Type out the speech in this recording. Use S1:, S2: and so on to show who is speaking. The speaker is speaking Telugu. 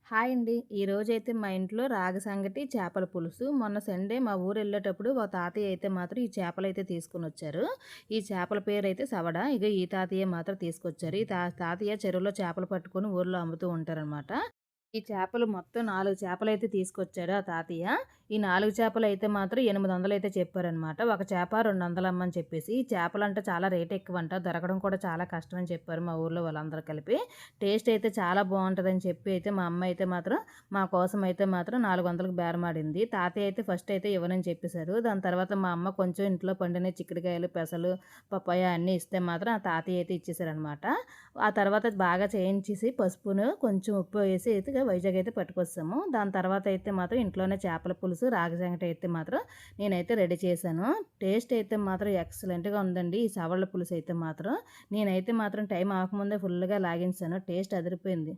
S1: హాయ్ అండి. ఈరోజైతే మా ఇంట్లో రాగి సంగటి, చేపల పులుసు. మొన్న సండే మా ఊరెళ్ళేటప్పుడు మా తాతయ్య అయితే మాత్రం ఈ చేపలైతే తీసుకొనొచ్చారు. ఈ చేపల పేరైతే సవడ. ఈ తాతయ్య మాత్రం తీసుకొచ్చారు. ఈ తాతయ్య చెరువులో చేపలు పట్టుకొని ఊర్లో అమ్ముతూ ఉంటారనమాట. ఈ చేపలు మొత్తం 4 చేపలైతే తీసుకొచ్చాడు ఆ తాతయ్య. ఈ 4 చేపలైతే మాత్రం 800 అయితే చెప్పారనమాట. ఒక చేప 200 అమ్మని చెప్పేసి. ఈ చేపలంట చాలా రేట్ ఎక్కువంట. దొరకడం కూడా చాలా కష్టం అని చెప్పారు మా ఊర్లో వాళ్ళందరూ కలిపి. టేస్ట్ అయితే చాలా బావుంటదని చెప్పి అయితే మా అమ్మ అయితే మాత్రం మా కోసం అయితే మాత్రం 400కి బేరమాడింది. తాతయ్య అయితే ఫస్ట్ అయితే ఇవ్వనని చెప్పేసారు. దాని తర్వాత మా అమ్మ కొంచెం ఇంట్లో పండిన చిక్కుడుకాయలు, పెసలు, పపాయ అన్నీ ఇస్తే మాత్రం ఆ తాతయ్య అయితే ఇచ్చేసారనమాట. ఆ తర్వాత బాగా చేయించేసి పసుపును కొంచెం ఉప్పు వేసి అయితే వైజాగ్ అయితే పట్టుకొచ్చాము. దాని తర్వాత అయితే మాత్రం ఇంట్లోనే చేపల పులుసు, రాగి సంగటి అయితే మాత్రం నేనైతే రెడీ చేశాను. టేస్ట్ అయితే మాత్రం ఎక్సలెంట్‌గా ఉందండి. ఈ సవళ్ళ పులుసు అయితే మాత్రం. నేనైతే మాత్రం టైం అవ్వకముందే ఫుల్‌గా లాగించాను. టేస్ట్ అదిరిపోయింది.